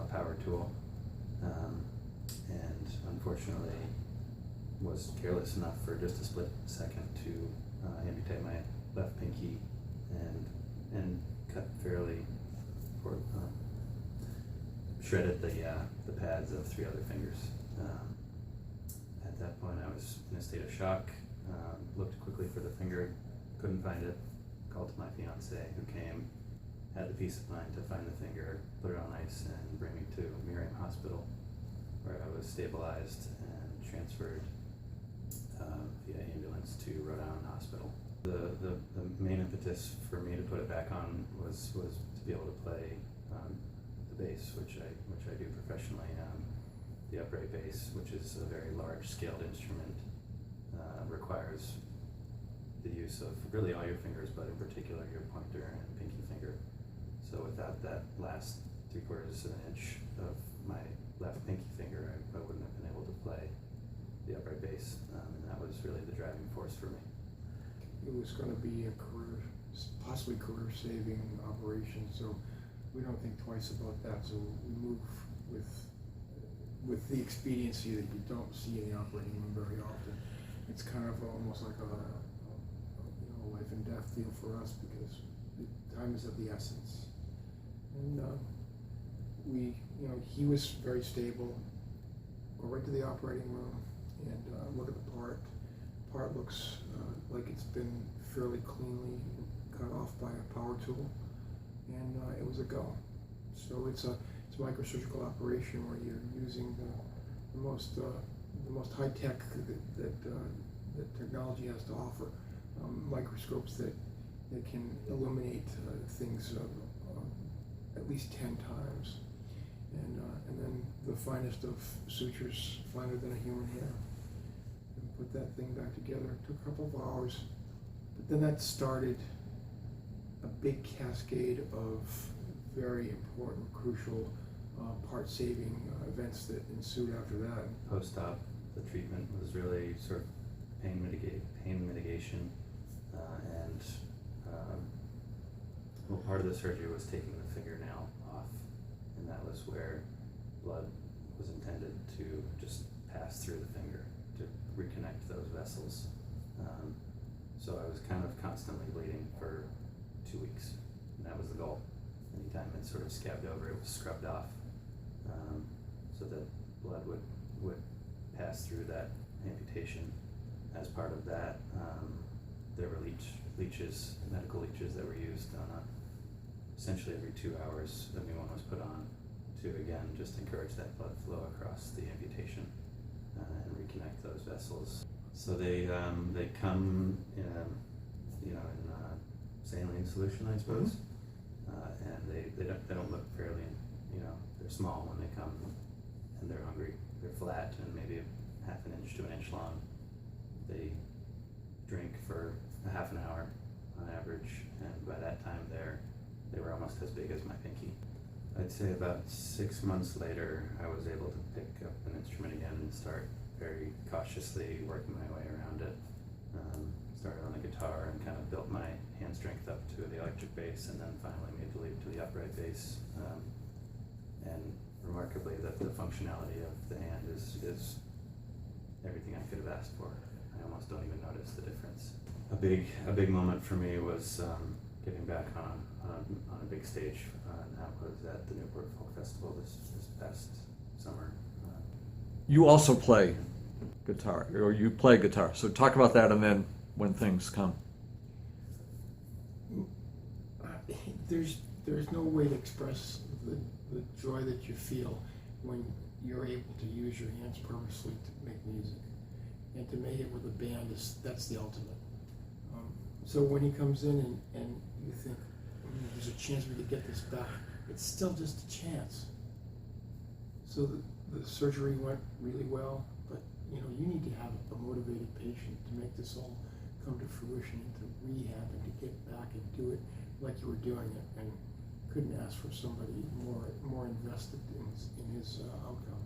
saw a power tool, and unfortunately was careless enough for just a split second to amputate my left pinky and cut fairly, or shredded the pads of 3 other fingers. At that point, I was in a state of shock. Looked quickly for the finger, couldn't find it. Called to my fiance, who came, had the peace of mind to find the finger, put it on ice, and bring me to Brigham Hospital, where I was stabilized and transferred via ambulance to Rhode Island Hospital. The main impetus for me to put it back on was to be able to play the bass, which I do professionally. The upright bass, which is a very large scaled instrument, requires the use of really all your fingers, but in particular your pointer and pinky finger. So without that last 3/4 of an inch of my left pinky finger, I wouldn't have been able to play the upright bass, and that was really the driving force for me. It was going to be a possibly career-saving operation, so we don't think twice about that. So we move with the expediency that you don't see in the operating room very often. It's kind of almost like a life and death deal for us, because time is of the essence. And he was very stable. Go right to the operating room and look at the part. The part looks like it's been fairly cleanly cut off by a power tool, and it was a go. So it's a microsurgical operation where you're using the most high tech that technology has to offer. Microscopes that can illuminate things at least 10 times, and then the finest of sutures, finer than a human hair, and put that thing back together. It took a couple of hours, but then that started a big cascade of very important, crucial, part-saving events that ensued after that. Post-op, the treatment was really sort of pain mitigation, and part of the surgery was taking the fingernail off, and that was where blood was intended to just pass through the finger to reconnect those vessels. So I was kind of constantly bleeding for 2 weeks, and that was the goal. Anytime it sort of scabbed over, it was scrubbed off, so that blood would pass through that amputation. As part of that, there were leeches, medical leeches that were used on essentially every 2 hours. A new one was put on to, again, just encourage that blood flow across the amputation and reconnect those vessels. So they come in saline solution, I suppose, and they don't look fairly, they're small when they come, and they're hungry. They're flat and maybe 1/2 inch to 1 inch long. They drink for a half an hour on average, and by that time they were almost as big as my pinky. I'd say about 6 months later, I was able to pick up an instrument again and start very cautiously working my way around it. Started on the guitar and kind of built my hand strength up to the electric bass, and then finally made the leap to the upright bass. And remarkably, the functionality of the hand is everything I could have asked for. I almost don't even notice the difference. A big moment for me was getting back on a big stage, and that was at the Newport Folk Festival this past summer. You also play guitar, or you play guitar. So talk about that, and then when things come. There's no way to express the joy that you feel when you're able to use your hands purposely to make music, and to make it with a band that's the ultimate. So when he comes in and you think, there's a chance we could get this back, it's still just a chance. So the surgery went really well, but you need to have a motivated patient to make this all come to fruition, and to rehab, and to get back and do it like you were doing it, and couldn't ask for somebody more invested in his outcome.